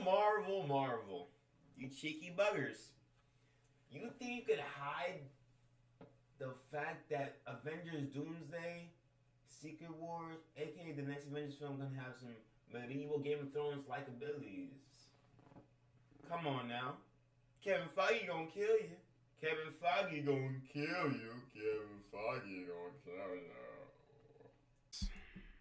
Marvel. You cheeky buggers. You think you could hide the fact that Avengers Doomsday, Secret Wars, aka the next Avengers film, gonna have some medieval Game of Thrones like abilities? Come on now. Kevin Feige gonna kill you. Kevin Feige gonna kill you. Kevin Feige gonna kill you.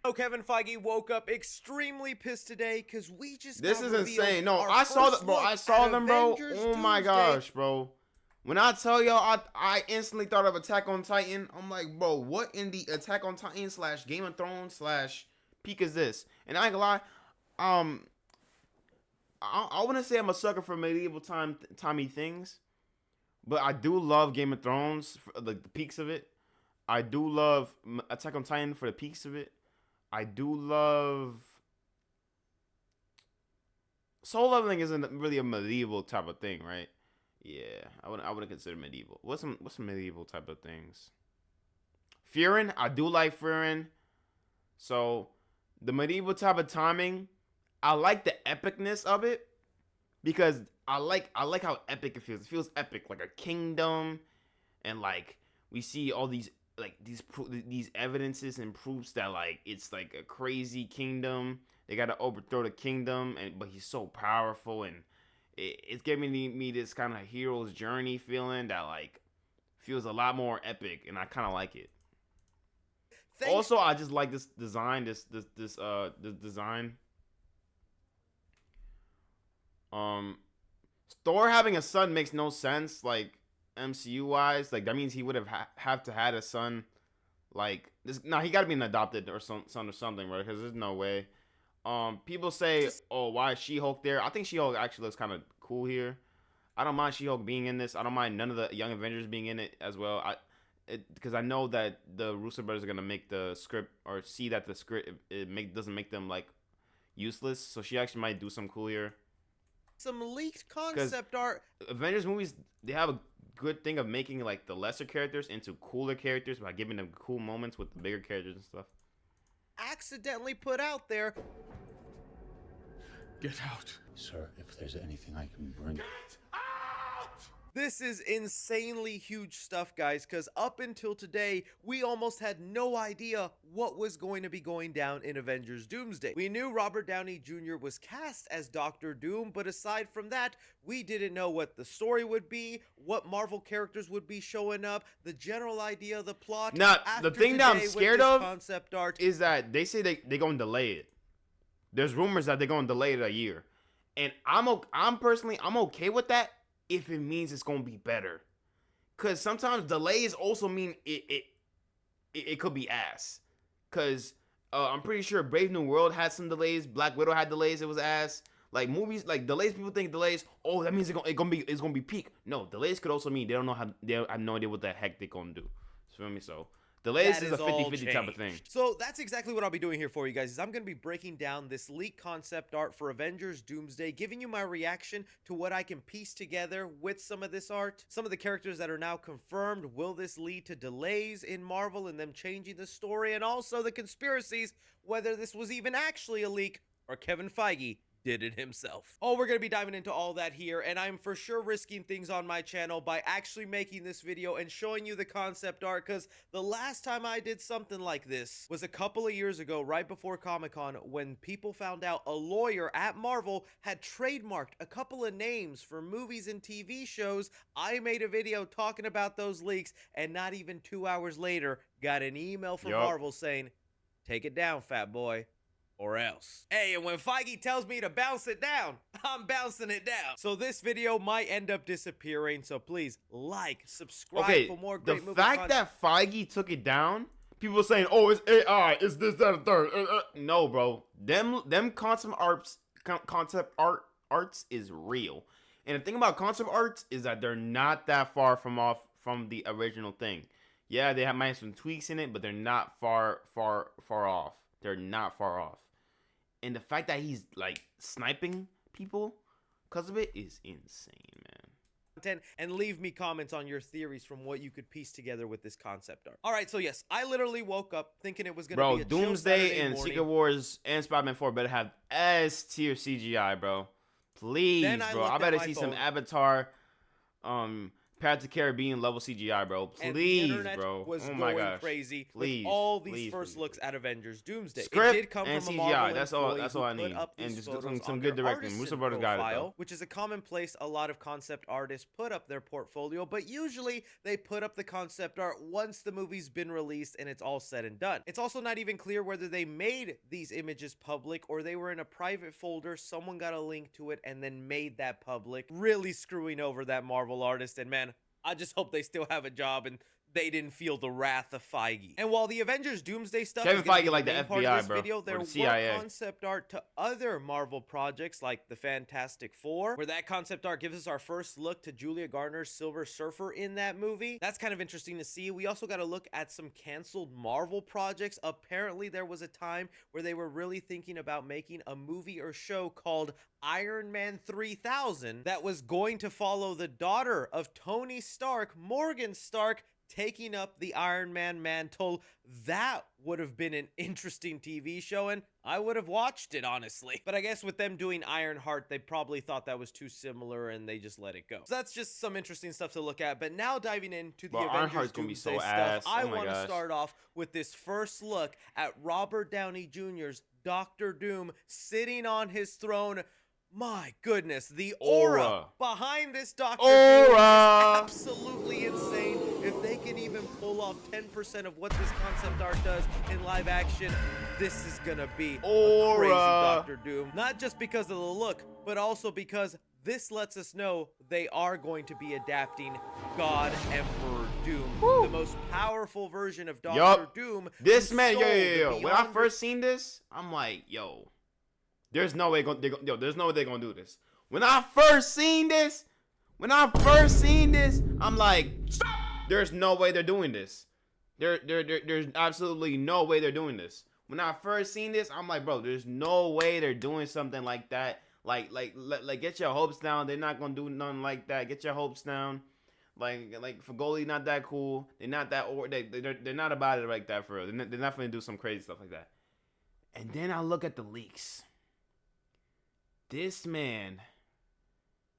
So Kevin Feige woke up extremely pissed today because we just This is insane. No, I saw them, bro. I saw them, bro. Oh my gosh, bro. When I tell y'all, I instantly thought of Attack on Titan. I'm like, bro, what in the Attack on Titan / Game of Thrones / peak is this? And I ain't gonna lie, I wouldn't say I'm a sucker for medieval timey things, but I do love Game of Thrones for the peaks of it. I do love Attack on Titan for the peaks of it. I do love Soul Leveling isn't really a medieval type of thing, right? Yeah, I wouldn't consider medieval. What's some medieval type of things? Fearing, I do like Fearing. So the medieval type of timing, I like the epicness of it because I like how epic it feels. It feels epic, like a kingdom, and like we see all these these evidences and proofs that like it's like a crazy kingdom. They gotta overthrow the kingdom, but he's so powerful, and it's giving me this kind of hero's journey feeling that like feels a lot more epic, and I kind of like it. Also, I just like this design. This design. Thor having a son makes no sense. Like MCU wise, like that means he would have to had a son like this. Nah, he got to be an adopted or son or something, right? Because there's no way. People say, oh, why is She-Hulk there? I think She-Hulk actually looks kind of cool here. I don't mind She-Hulk being in this. I don't mind none of the Young Avengers being in it as well. Because I know that the Russo brothers are gonna make the script or see that the script doesn't make them like useless. So she actually might do some cool here. Some leaked concept art. Avengers movies, they have a good thing of making like the lesser characters into cooler characters by giving them cool moments with the bigger characters and stuff. Accidentally put out there. Get out. Sir, if there's anything I can bring... Get out! This is insanely huge stuff, guys, because up until today, we almost had no idea what was going to be going down in Avengers Doomsday. We knew Robert Downey Jr. was cast as Dr. Doom, but aside from that, we didn't know what the story would be, what Marvel characters would be showing up, the general idea of the plot. Now, the thing that I'm scared of concept art is that they say they're going to delay it. There's rumors that they're going to delay it a year. And I'm personally okay with that if it means it's going to be better. Because sometimes delays also mean it could be ass. Because I'm pretty sure Brave New World had some delays. Black Widow had delays. It was ass. Like movies, like delays, people think delays, oh, that means it's gonna be peak. No, delays could also mean they have no idea what the heck they're going to do. You feel me? So delays is a 50-50 type of thing. So that's exactly what I'll be doing here for you guys, is I'm going to be breaking down this leaked concept art for Avengers Doomsday, giving you my reaction to what I can piece together with some of this art. Some of the characters that are now confirmed. Will this lead to delays in Marvel and them changing the story? And also the conspiracies, whether this was even actually a leak or Kevin Feige did it himself. Oh, we're going to be diving into all that here, and I'm for sure risking things on my channel by actually making this video and showing you the concept art, because the last time I did something like this was a couple of years ago, right before Comic-Con, when people found out a lawyer at Marvel had trademarked a couple of names for movies and TV shows. I made a video talking about those leaks, and not even 2 hours later, got an email from Marvel saying, take it down, fat boy, or else. Hey, and when Feige tells me to bounce it down, I'm bouncing it down. So this video might end up disappearing, so please like, subscribe for more great movie content. The fact that Feige took it down, people saying, oh, it's AI, it's this, that, and third. No, bro. Them concept arts is real. And the thing about concept arts is that they're not that far from the original thing. Yeah, they might have some tweaks in it, but they're not far off. They're not far off. And the fact that he's like sniping people because of it is insane, man. And leave me comments on your theories from what you could piece together with this concept art. All right, so yes, I literally woke up thinking it was going to be a Doomsday and Secret Wars and Spider-Man 4 better have S-tier CGI, bro. Please, I bro. I looked at better my see some phone. Avatar, Pirates of the Caribbean level CGI, bro. And the Please, internet bro. was Oh my going gosh. crazy with Please, all these please, first please, looks please. at Avengers Doomsday. It Script did come and from a CGI. Marvel That's all. employee That's who all I put need. up And these just photos some on good their directing. Russo artisan brothers got it though. profile, which is a common place a lot of concept artists put up their portfolio, but usually they put up the concept art once the movie's been released and it's all said and done. It's also not even clear whether they made these images public or they were in a private folder, someone got a link to it and then made that public, really screwing over that Marvel artist. And man, I just hope they still have a job and they didn't feel the wrath of Feige. And while the Avengers Doomsday stuff Kevin is going to Feige be like the the main part of FBI, this bro, video, or there the were CIA. concept art to other Marvel projects like the Fantastic Four, where that concept art gives us our first look to Julia Garner's Silver Surfer in that movie. That's kind of interesting to see. We also got to look at some canceled Marvel projects. Apparently, there was a time where they were really thinking about making a movie or show called Iron Man 3000 that was going to follow the daughter of Tony Stark, Morgan Stark, taking up the Iron Man mantle. That would have been an interesting TV show, and I would have watched it, honestly. But I guess with them doing Ironheart, they probably thought that was too similar, and they just let it go. So that's just some interesting stuff to look at. But now diving into the Bro, Avengers Ironheart's gonna be so Doomsday ass. stuff, I Oh my want to gosh. start off with this first look at Robert Downey Jr.'s Doctor Doom sitting on his throne. My goodness, the aura behind this Doctor Doom is absolutely insane. If they can even pull off 10% of what this concept art does in live action, this is gonna be a crazy Doctor Doom. Not just because of the look, but also because this lets us know they are going to be adapting God Emperor Doom, the most powerful version of Doctor Doom. This man, yo. When I first seen this, I'm like, yo. There's no way there's no way they're gonna do this. When I first seen this, I'm like, stop! There's no way they're doing this. There's absolutely no way they're doing this. When I first seen this, I'm like, bro, there's no way they're doing something like that. Like, get your hopes down. They're not gonna do nothing like that. Get your hopes down. Like Fagoli not that cool. They're not that, or they're not about it like that for real. They're not gonna do some crazy stuff like that. And then I look at the leaks. This man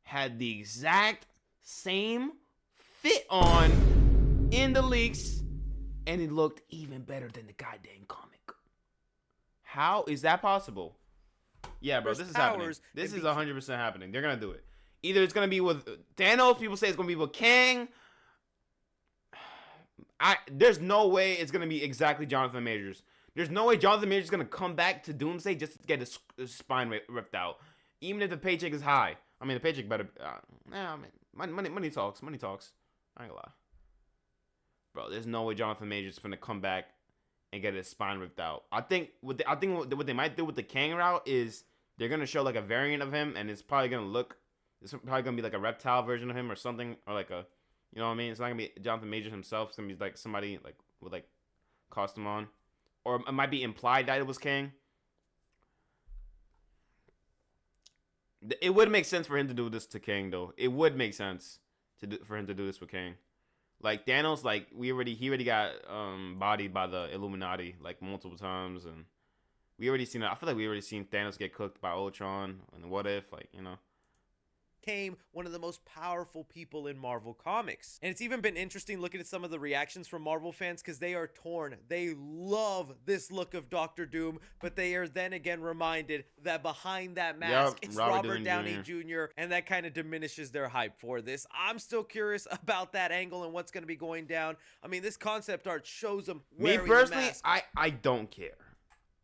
had the exact same fit on in the leaks, and it looked even better than the goddamn comic. How is that possible? Yeah, bro, this is happening. This is 100% happening. They're gonna do it. Either it's gonna be with Thanos. People say it's gonna be with Kang. There's no way it's gonna be exactly Jonathan Majors. There's no way Jonathan Majors is gonna come back to Doomsday just to get his spine ripped out. Even if the paycheck is high. I mean, the paycheck better. I mean, money talks. Money talks. I ain't gonna lie. Bro, there's no way Jonathan Majors is gonna come back and get his spine ripped out. I think what they might do with the Kang route is they're gonna show like a variant of him, and it's probably gonna be like a reptile version of him or something, or like a, you know what I mean? It's not gonna be Jonathan Majors himself. It's gonna be like somebody like with like costume on, or it might be implied that it was Kang. It would make sense for him to do this to Kang, though. It would make sense for him to do this with Kang. Like Thanos, like he already got bodied by the Illuminati like multiple times, and we already seen it. I feel like we already seen Thanos get cooked by Ultron and What If, like, you know. Became one of the most powerful people in Marvel Comics. And it's even been interesting looking at some of the reactions from Marvel fans because they are torn. They love this look of Doctor Doom, but they are then again reminded that behind that mask is Robert Downey Jr., and that kind of diminishes their hype for this. I'm still curious about that angle and what's going to be going down. I mean, this concept art shows him wearing Me personally, the mask. I don't care.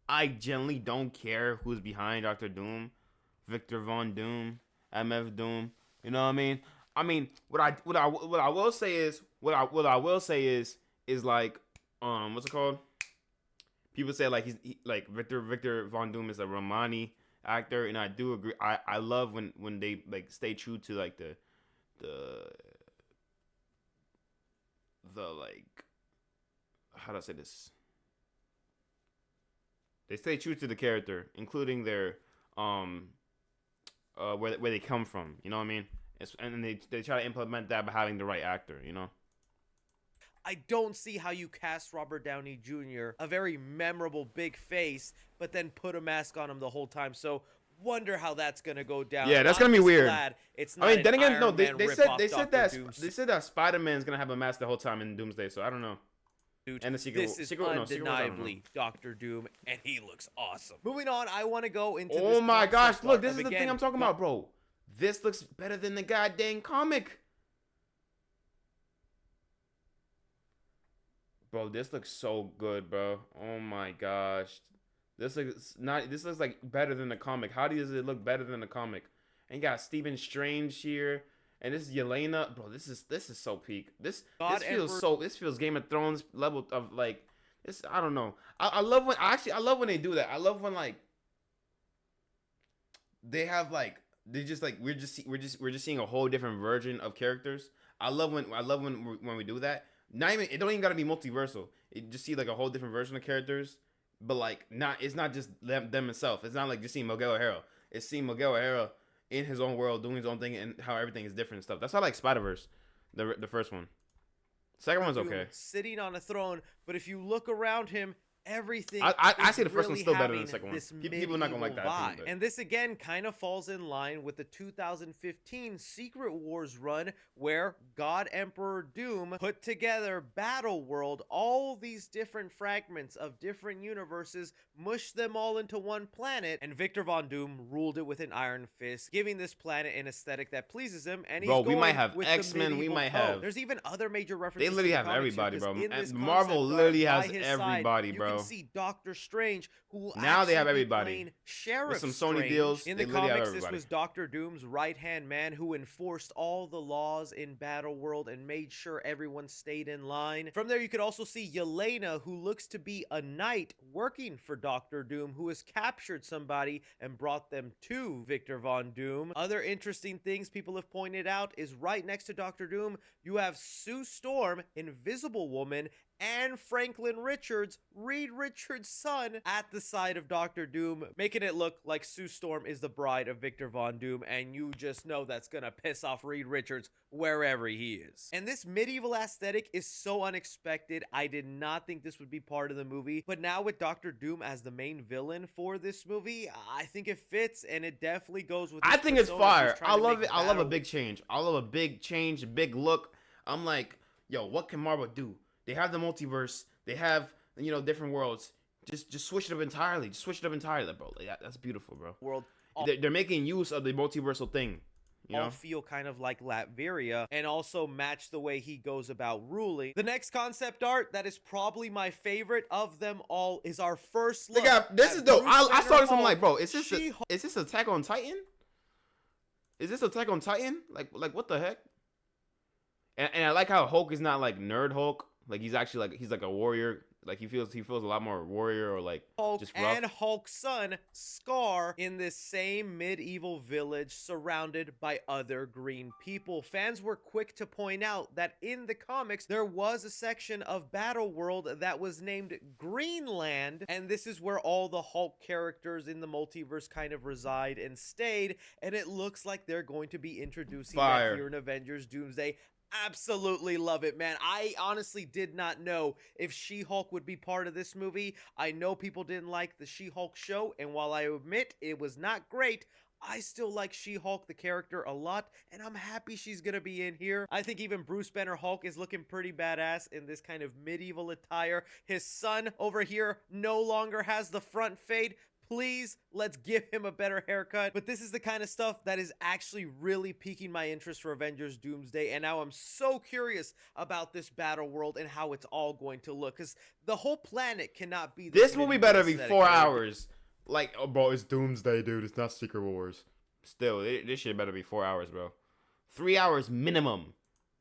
I generally don't care who's behind Doctor Doom, Victor Von Doom, MF Doom, you know what I mean? I mean, what I will say is like, what's it called? People say like like Victor Von Doom is a Romani actor, and I do agree. I love when they like stay true to like the like, how do I say this? They stay true to the character, including their where they come from, you know what I mean? And they try to implement that by having the right actor, you know? I don't see how you cast Robert Downey Jr., a very memorable big face, but then put a mask on him the whole time. So Wonder how that's gonna go down. Yeah, that's I'm gonna be just weird. glad it's not I mean, then again, Iron no, Man they rip-off said Doctor Doom they said that Spider-Man's gonna have a mask the whole time in Doomsday, so I don't know. suit. And the This is Secret Wars, I don't know. undeniably Doctor Doom, and he looks awesome. Moving on, I want to go into Oh this my gosh, concept look, art this of, is the again, thing I'm talking about, bro. This looks better than the goddamn comic. Bro, this looks so good, bro. Oh my gosh. This looks like better than the comic. How does it look better than the comic? And you got Stephen Strange here. And this is Yelena. Bro, this is so peak. This feels Game of Thrones level of like this. I don't know. I love when I love when they do that. I love when like they have like they just like we're just seeing a whole different version of characters. I love when we do that. Not even, it don't even gotta be multiversal. It just see like a whole different version of characters, but like it's not just them itself. It's not like just seeing Miguel O'Hara. It's seeing Miguel O'Hara in his own world doing his own thing and how everything is different and stuff. That's why I like Spider-Verse, the first one. Second one's okay. Sitting on a throne, but if you look around him, everything I see the first really one's still better than the having second one. this People are not gonna like that medieval opinion, but- And this again kind of falls in line with the 2015 Secret Wars run, where God Emperor Doom put together Battle World, all these different fragments of different universes, mushed them all into one planet, and Victor Von Doom ruled it with an iron fist, giving this planet an aesthetic that pleases him. And he's Bro, we going might have with the X-Men, we medieval might code. have- There's even other major references. They literally to the have comics here, everybody, 'cause bro. in this And Marvel concept art, literally by has his everybody, side, bro. You can see Doctor Strange, who will Now they have actually be everybody. playing Sheriff With some Sony Strange. deals, In they the literally have comics, this everybody. was Doctor Doom's right-hand man who enforced all the laws in Battle World and made sure everyone stayed in line. From there, you could also see Yelena, who looks to be a knight working for Doctor Doom, who has captured somebody and brought them to Victor Von Doom. Other interesting things people have pointed out is right next to Doctor Doom, you have Sue Storm, Invisible Woman, and Franklin Richards, Reed Richards' son, at the side of Doctor Doom, making it look like Sue Storm is the bride of Victor Von Doom, and you just know that's gonna piss off Reed Richards wherever he is. And this medieval aesthetic is so unexpected. I did not think this would be part of the movie, but now with Doctor Doom as the main villain for this movie, I think it fits, and it definitely goes with I this think it's persona he's fire. trying I to love make it. I love a Battle big change. I love a big change, a big look. I'm like, yo, what can Marvel do? They have the multiverse. They have, different worlds. Just switch it up entirely. Just switch it up entirely, bro. Like, that's beautiful, bro. World. They're making use of the multiversal thing. You know? All feel kind of like Latveria and also match the way he goes about ruling. The next concept art that is probably my favorite of them all is our first look. This at is dope. Bruce I Banner saw this. I'm Hulk, like, bro, is She-Hulk. this Attack on Titan? Is this Attack on Titan? Like what the heck? And I like how Hulk is not like nerd Hulk. Like he's actually like he's like a warrior. Like he feels a lot more warrior or like Hulk just rough. and Hulk's son, Scar, in this same medieval village surrounded by other green people. Fans were quick to point out that in the comics, there was a section of Battle World that was named Greenland, and this is where all the Hulk characters in the multiverse kind of reside and stayed, and it looks like they're going to be introducing that here in Avengers Doomsday. Absolutely love it, man. I honestly did not know if She-Hulk would be part of this movie. I know people didn't like the She-Hulk show, and while I admit it was not great, I still like She-Hulk, the character, a lot, and I'm happy she's gonna be in here. I think even Bruce Banner Hulk is looking pretty badass in this kind of medieval attire. His son over here no longer has the front fade. Please, let's give him a better haircut. But this is the kind of stuff that is actually really piquing my interest for Avengers Doomsday. And now I'm so curious about this battle world and how it's all going to look. Because the whole planet cannot be this movie better be 4 aesthetic. hours. Like, oh, bro, it's Doomsday, dude. It's not Secret Wars. Still, this shit better be 4 hours, bro. 3 hours minimum.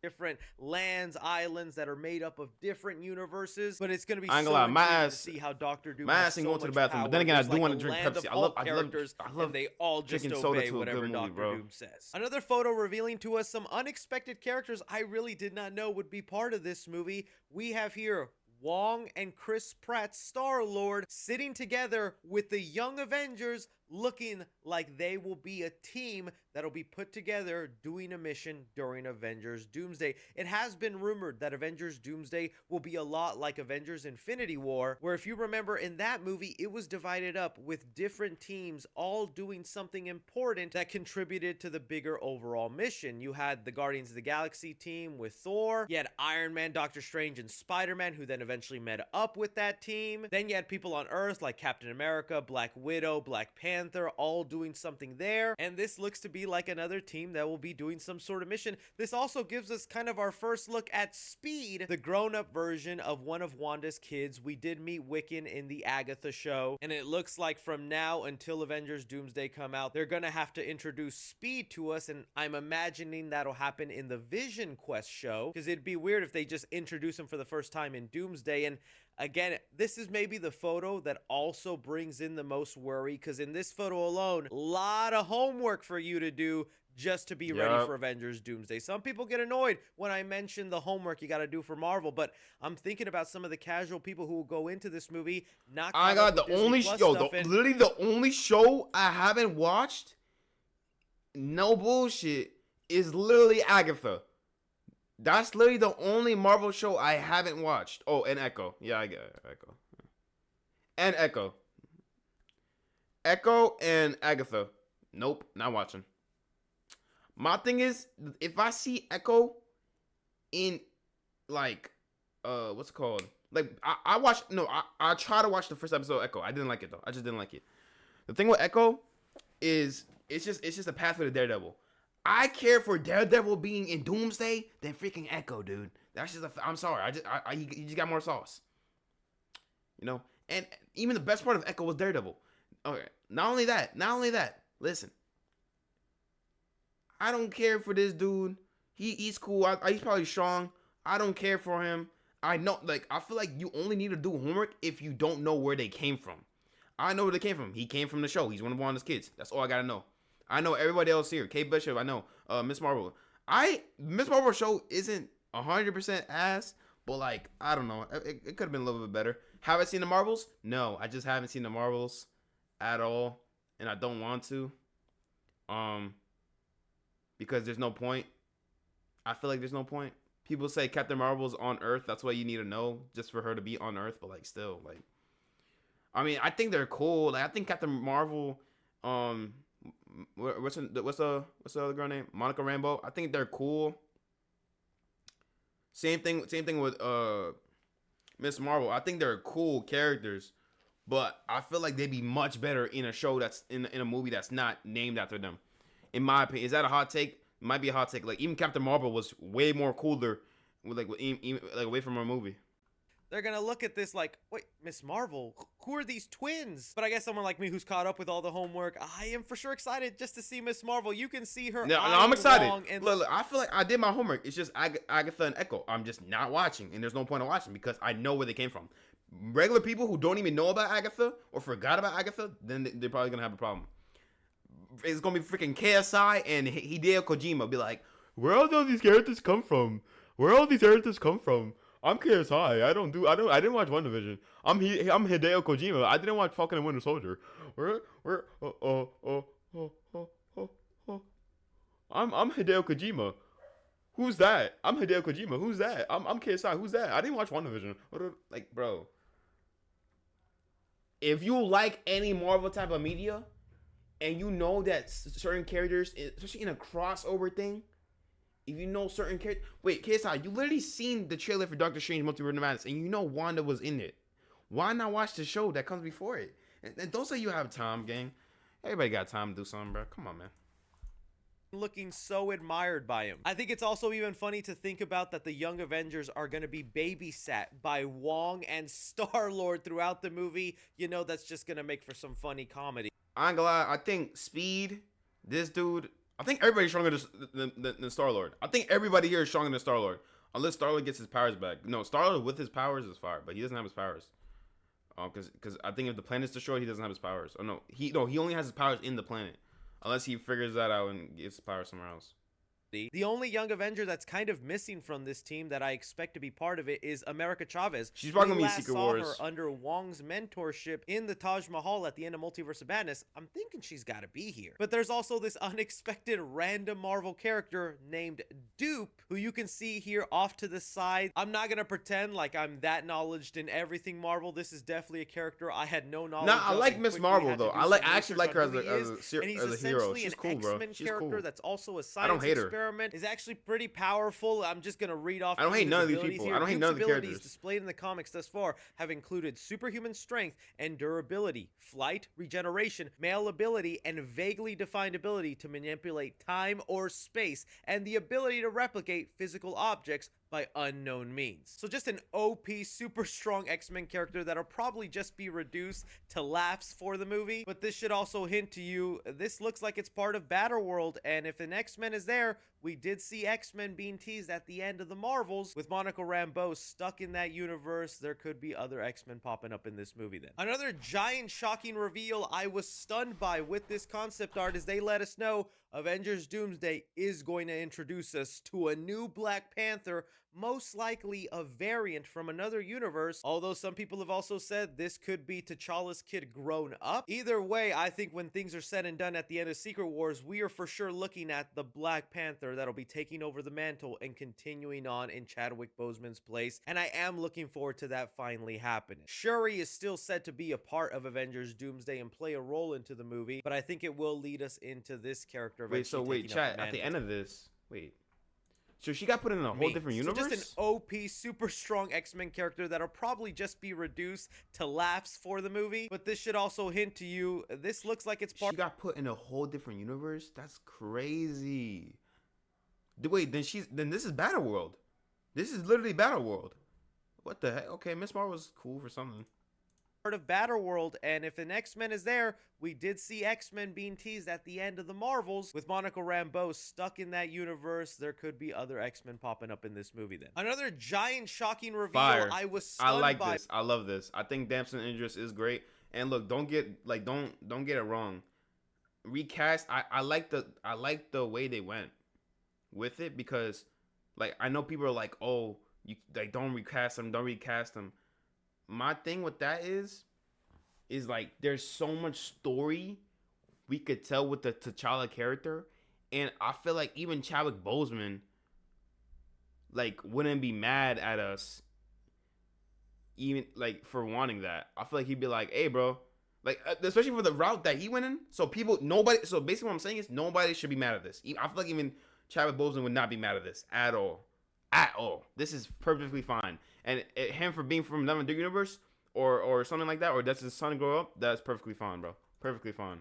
Different lands, islands that are made up of different universes, but it's gonna be I ain't so gonna lie, my intriguing ass- to see how Doctor Doom my has ass ain't so going to the much bathroom, but power. then again, I There's do like wanna a drink land Pepsi. of I love- Hulk characters, I love and they all just drinking soda obey to a whatever good movie, Doctor bro. Doom says. Another photo revealing to us some unexpected characters I really did not know would be part of this movie. We have here Wong and Chris Pratt, Star-Lord, sitting together with the Young Avengers looking like they will be a team that'll be put together doing a mission during Avengers Doomsday. It has been rumored that Avengers Doomsday will be a lot like Avengers Infinity War, where if you remember in that movie, it was divided up with different teams all doing something important that contributed to the bigger overall mission. You had the Guardians of the Galaxy team with Thor, you had Iron Man, Doctor Strange, and Spider-Man, who then eventually met up with that team. Then you had people on Earth like Captain America, Black Widow, Black Panther, all doing something there. And this looks to be like another team that will be doing some sort of mission. This also gives us kind of our first look at Speed, the grown-up version of one of Wanda's kids. We did meet Wiccan in the Agatha show, and it looks like from now until Avengers Doomsday come out, they're gonna have to introduce Speed to us, and I'm imagining that'll happen in the Vision Quest show, because it'd be weird if they just introduce him for the first time in Doomsday. And again, this is maybe the photo that also brings in the most worry, because in this photo alone, a lot of homework for you to do just to be ready for Avengers Doomsday. Some people get annoyed when I mention the homework you got to do for Marvel, but I'm thinking about some of the casual people who will go into this movie not. I got the only literally the only show I haven't watched, no bullshit, is literally Agatha. That's literally the only Marvel show I haven't watched. Oh, and Echo. Yeah, I get it. Echo. And Echo. Echo and Agatha. Nope, not watching. My thing is, if I see Echo in, like, what's it called? Like, I watched, no, I try to watch the first episode of Echo. I didn't like it, though. I just didn't like it. The thing with Echo is, it's just a pathway to Daredevil. I care for Daredevil being in Doomsday than freaking Echo, dude. That's just I'm sorry. You just got more sauce. You know? And even the best part of Echo was Daredevil. Okay. Not only that. Listen. I don't care for this dude. He's cool. He's probably strong. I don't care for him. I know, like, I feel like you only need to do homework if you don't know where they came from. I know where they came from. He came from the show. He's one of Wanda's kids. That's all I gotta know. I know everybody else here. Kate Bishop, I know. Miss Marvel. Miss Marvel show isn't 100% ass, but like, I don't know. It could have been a little bit better. Have I seen the Marvels? No, I just haven't seen the Marvels at all, and I don't want to. Because there's no point. I feel like there's no point. People say Captain Marvel's on Earth. That's what you need to know, just for her to be on Earth. But like, still, like, I mean, I think they're cool. Like, I think Captain Marvel, what's the other girl name? Monica Rambeau. I think they're cool. Same thing with Miss Marvel. I think they're cool characters, but I feel like they'd be much better in a show that's in a movie that's not named after them. In my opinion, is that a hot take? It might be a hot take. Like, even Captain Marvel was way more cooler, like away from her movie. They're gonna look at this like, wait, Miss Marvel, who are these twins? But I guess someone like me who's caught up with all the homework, I am for sure excited just to see Miss Marvel. You can see her. No, I'm excited. And look, I feel like I did my homework. It's just Agatha and Echo. I'm just not watching, and there's no point in watching because I know where they came from. Regular people who don't even know about Agatha or forgot about Agatha, then they're probably gonna have a problem. It's gonna be freaking KSI and Hideo Kojima be like, where all these characters come from? I'm KSI. I didn't watch WandaVision. I'm Hideo Kojima. I didn't watch Falcon and Winter Soldier. I'm Hideo Kojima. Who's that? I'm Hideo Kojima. Who's that? I'm KSI. Who's that? I didn't watch WandaVision. Like, bro. If you like any Marvel type of media, and you know that certain characters, especially in a crossover thing, if you know certain characters... Wait, KSI, you literally seen the trailer for Doctor Strange Multiverse of Madness, and you know Wanda was in it. Why not watch the show that comes before it? And don't say you have time, gang. Everybody got time to do something, bro. Come on, man. Looking so admired by him. I think it's also even funny to think about that the Young Avengers are going to be babysat by Wong and Star-Lord throughout the movie. You know, that's just going to make for some funny comedy. I ain't gonna lie. I think Speed, this dude, I think everybody's stronger than Star-Lord. I think everybody here is stronger than Star-Lord. Unless Star-Lord gets his powers back. No, Star-Lord with his powers is fire, but he doesn't have his powers. Because I think if the planet's destroyed, he doesn't have his powers. He only has his powers in the planet. Unless he figures that out and gives his powers somewhere else. The only young Avenger that's kind of missing from this team that I expect to be part of it is America Chavez. She's probably We gonna be last Secret saw Wars. her under Wong's mentorship in the Taj Mahal at the end of Multiverse of Madness. I'm thinking she's got to be here. But there's also this unexpected random Marvel character named Dupe, who you can see here off to the side. I'm not gonna pretend like I'm that knowledgeable in everything Marvel. This is definitely a character I had no knowledge Nah, I of like and Miss quickly Marvel had to though. do I some actually research like her on who he is. And he's as a hero. essentially She's an cool, bro. X-Men She's character cool. that's also a I science don't hate her. experiment. Is actually pretty powerful. I'm just gonna read off. I don't some hate of his none of these abilities people. here. I don't hate Duke's none of the abilities characters. displayed in the comics thus far have included superhuman strength and durability, flight, regeneration, malleability, and vaguely defined ability to manipulate time or space, and the ability to replicate physical objects by unknown means. So just an OP, super strong X-Men character that'll probably just be reduced to laughs for the movie. But this should also hint to you, this looks like it's part of Battleworld, and if an X-Men is there, we did see X-Men being teased at the end of the Marvels. With Monica Rambeau stuck in that universe, there could be other X-Men popping up in this movie then. Another giant shocking reveal I was stunned by with this concept art is they let us know Avengers Doomsday is going to introduce us to a new Black Panther, most likely a variant from another universe, although some people have also said this could be T'Challa's kid grown up. Either way, I think when things are said and done at the end of Secret Wars, we are for sure looking at the Black Panther that'll be taking over the mantle and continuing on in Chadwick Boseman's place, and I am looking forward to that finally happening. Shuri is still said to be a part of Avengers Doomsday and play a role into the movie, but I think it will lead us into this character eventually Wait, taking up chat. the At the mantle. end of this, wait. So she got put in a whole different universe? So just an OP, super strong X-Men character that'll probably just be reduced to laughs for the movie. But this should also hint to you, this looks like it's part. She got put in a whole different universe? That's crazy. Wait, then this is Battleworld. This is literally Battleworld. What the heck? Okay, Miss Marvel's cool for something. Part of Battleworld, and if an X-Men is there, we did see X-Men being teased at the end of the Marvels. With Monica Rambeau stuck in that universe, there could be other X-Men popping up in this movie then. Another giant shocking reveal Fire. I was stunned I like by. this. I love this. I think Damson Idris is great. And look, don't get it wrong. Recast. I like the way they went with it, because like I know people are like, oh, you like don't recast them. My thing with that is like there's so much story we could tell with the T'Challa character, and I feel like even Chadwick Boseman like wouldn't be mad at us even like for wanting that. I feel like he'd be like, hey bro, like especially for the route that he went in. So so basically what I'm saying is nobody should be mad at this. I feel like even Chadwick Boseman would not be mad at this at all. At all. This is perfectly fine. And him for being from another universe or something like that, or that's his son grow up, that's perfectly fine, bro. Perfectly fine.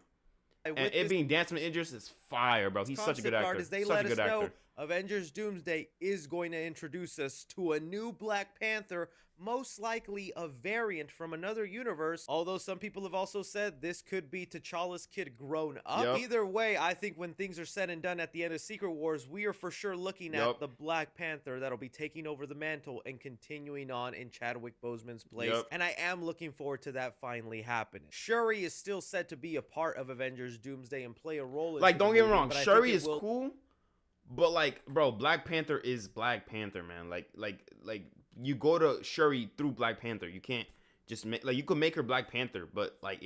And it being Damson Idris is fire, bro. He's such a good actor. They Such let a good us know actor. Avengers Doomsday is going to introduce us to a new Black Panther, most likely a variant from another universe, although some people have also said this could be T'Challa's kid grown up. Yep. Either way, I think when things are said and done at the end of Secret Wars, we are for sure looking at the Black Panther that'll be taking over the mantle and continuing on in Chadwick Boseman's place, and I am looking forward to that finally happening. Shuri is still said to be a part of Avengers Doomsday and play a role in Like, don't get me wrong, but I Shuri think it is will cool, but like, bro, Black Panther is Black Panther, man. Like you go to Shuri through Black Panther. You can't just make, like, you could make her Black Panther, but like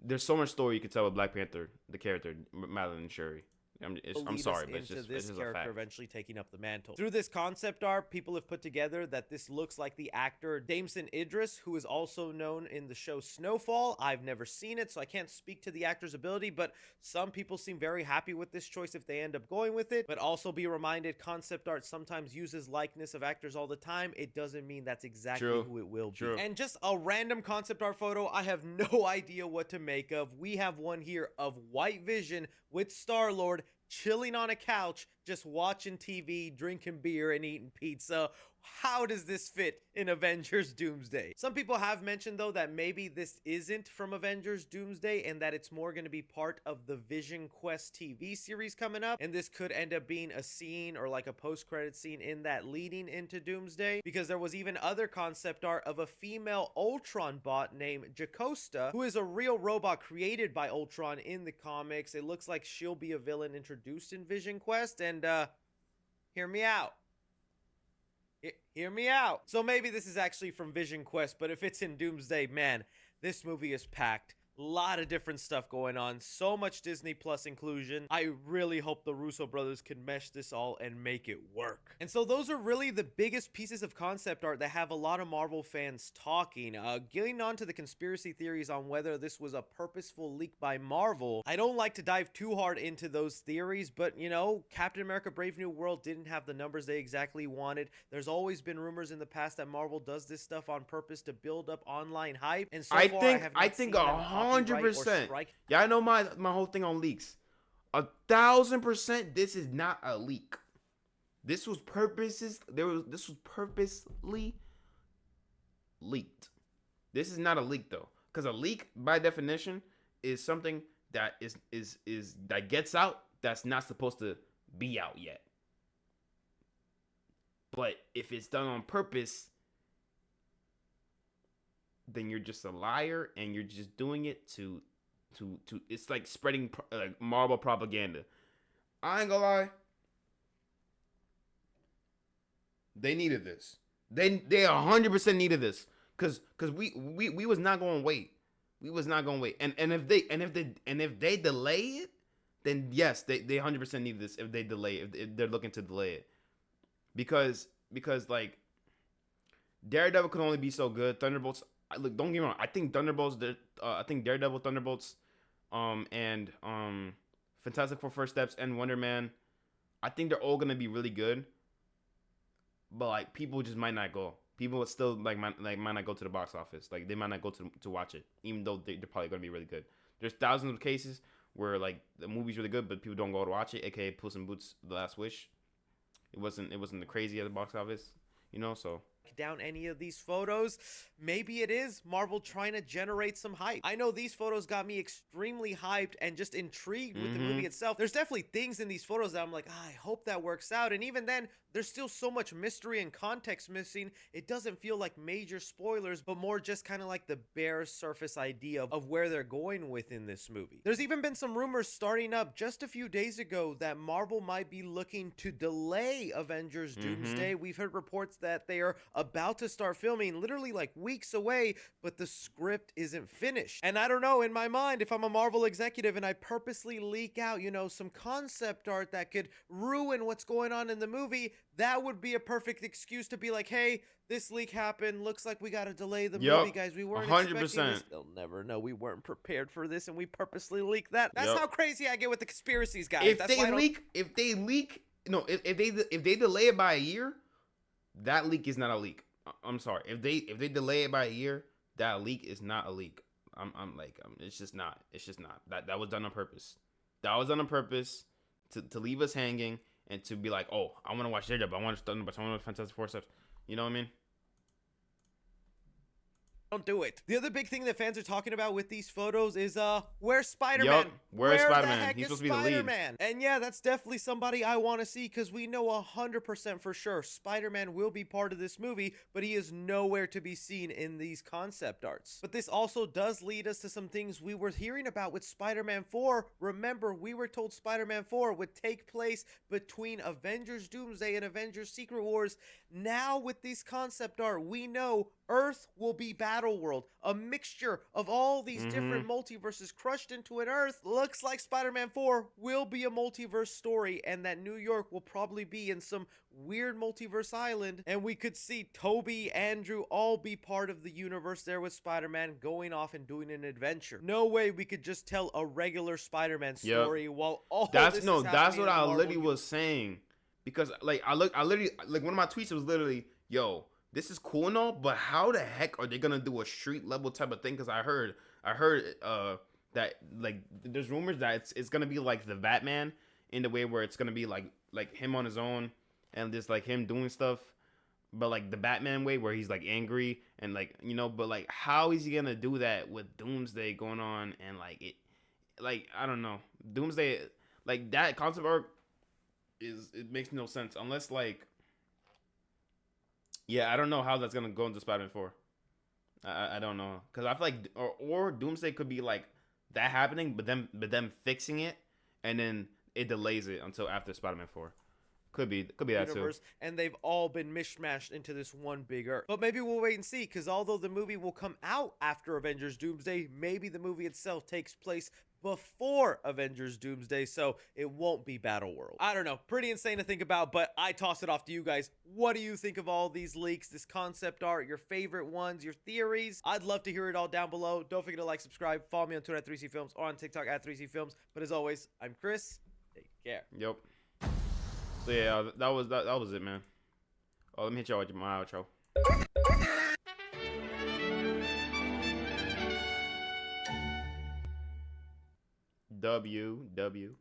there's so much story you could tell with Black Panther, the character, rather than Shuri. I'm sorry, but it's just this a character fact. eventually taking up the mantle. Through this concept art, people have put together that this looks like the actor Damson Idris, who is also known in the show Snowfall. I've never seen it, so I can't speak to the actor's ability, but some people seem very happy with this choice if they end up going with it. But also be reminded, concept art sometimes uses likeness of actors all the time. It doesn't mean that's exactly who it will be. And just a random concept art photo I have no idea what to make of. We have one here of White Vision with Star-Lord chilling on a couch, just watching TV, drinking beer, and eating pizza. how does this fit in Avengers Doomsday? Some people have mentioned, though, that maybe this isn't from Avengers Doomsday and that it's more going to be part of the Vision Quest TV series coming up. And this could end up being a scene or like a post-credit scene in that leading into Doomsday, because there was even other concept art of a female Ultron bot named Jocasta, who is a real robot created by Ultron in the comics. It looks like she'll be a villain introduced in Vision Quest, and hear me out. Hear me out. So maybe this is actually from Vision Quest, but if it's in Doomsday, man, this movie is packed. A lot of different stuff going on. So much Disney Plus inclusion. I really hope the Russo brothers can mesh this all and make it work. And so those are really the biggest pieces of concept art that have a lot of Marvel fans talking. Getting on to the conspiracy theories on whether this was a purposeful leak by Marvel, I don't like to dive too hard into those theories, but you know, Captain America Brave New World didn't have the numbers they exactly wanted. There's always been rumors in the past that Marvel does this stuff on purpose to build up online hype, and so far I have not seen them copyright or 100%. strike. Yeah, I know my whole thing on leaks. 1,000%. This is not a leak. This was purposely leaked. This is not a leak though, because a leak by definition is something that is that gets out that's not supposed to be out yet. But if it's done on purpose, then you're just a liar, and you're just doing it to it's like spreading like Marvel propaganda. I ain't gonna lie. They needed this. They 100% needed this, cause we was not gonna wait. We was not gonna wait. And if they delay it, then yes, they 100% need this. If they delay, if they're looking to delay it, because like Daredevil could only be so good. Thunderbolts. Look, don't get me wrong. I think Thunderbolts. I think Daredevil, Thunderbolts, and Fantastic Four First Steps and Wonder Man. I think they're all gonna be really good. But like, people just might not go. People still might not go to the box office. Like, they might not go to watch it, even though they're probably gonna be really good. There's thousands of cases where like the movie's really good, but people don't go to watch it. AKA Puss in Boots: The Last Wish. It wasn't the crazy at the box office, you know. So down any of these photos, maybe it is Marvel trying to generate some hype. I know these photos got me extremely hyped and just intrigued with the movie itself. There's definitely things in these photos that I'm like, I hope that works out. And even then, there's still so much mystery and context missing. It doesn't feel like major spoilers, but more just kind of like the bare surface idea of where they're going within this movie. There's even been some rumors starting up just a few days ago that Marvel might be looking to delay Avengers Doomsday. We've heard reports that they are about to start filming literally like weeks away, but the script isn't finished. And I don't know, in my mind, if I'm a Marvel executive and I purposely leak out, you know, some concept art that could ruin what's going on in the movie, that would be a perfect excuse to be like, hey, this leak happened. Looks like we got to delay the movie, guys. We weren't 100%. Expecting this. They'll never know we weren't prepared for this, and we purposely leaked that. That's how crazy I get with the conspiracies, guys. If they delay it by a year, that leak is not a leak. I'm sorry. If they delay it by a year, that leak is not a leak. It's just not. It's just not. That was done on purpose. That was done on purpose to leave us hanging and to be like, oh, I want to watch Daredevil. I want to watch Fantastic Four Steps. You know what I mean? Don't do it. The other big thing that fans are talking about with these photos is where's Spider-Man? Where's Spider-Man? He's supposed to be the lead. And yeah, that's definitely somebody I want to see, because we know 100% for sure Spider-Man will be part of this movie, but he is nowhere to be seen in these concept arts. But this also does lead us to some things we were hearing about with Spider-Man 4. Remember, we were told Spider-Man 4 would take place between Avengers Doomsday and Avengers Secret Wars. Now with these concept art, we know Earth will be Battle World, a mixture of all these different multiverses crushed into an Earth. Looks like Spider-Man 4 will be a multiverse story, and that New York will probably be in some weird multiverse island, and we could see Toby, Andrew all be part of the universe there with Spider-Man going off and doing an adventure. No way we could just tell a regular Spider-Man story while all this is happening. That's what I literally was saying, because like I literally like one of my tweets was literally, yo, this is cool and all, but how the heck are they gonna do a street level type of thing? Because I heard that like there's rumors that it's gonna be like the Batman in the way where it's gonna be like him on his own and just like him doing stuff. but like the Batman way where he's like angry and like but like how is he gonna do that with Doomsday going on and like it, like I don't know, Doomsday, like that concept art it makes no sense unless like yeah, I don't know how that's gonna go into Spider-Man 4. I don't know because I feel like or Doomsday could be like that happening, but them fixing it and then it delays it until after Spider-Man 4. Could be that too. Universe, and they've all been mishmashed into this one big Earth. But maybe we'll wait and see, because although the movie will come out after Avengers Doomsday, maybe the movie itself takes place before Avengers Doomsday, so it won't be Battle World. I don't know, pretty insane to think about, but I toss it off to you guys. What do you think of all these leaks, this concept art, your favorite ones, your theories? I'd love to hear it all down below. Don't forget to like, subscribe, follow me on Twitter at 3C Films or on TikTok at 3C Films. But as always, I'm Chris. Take care. Yep. So yeah, that was it, man. Oh, let me hit y'all with my outro. W.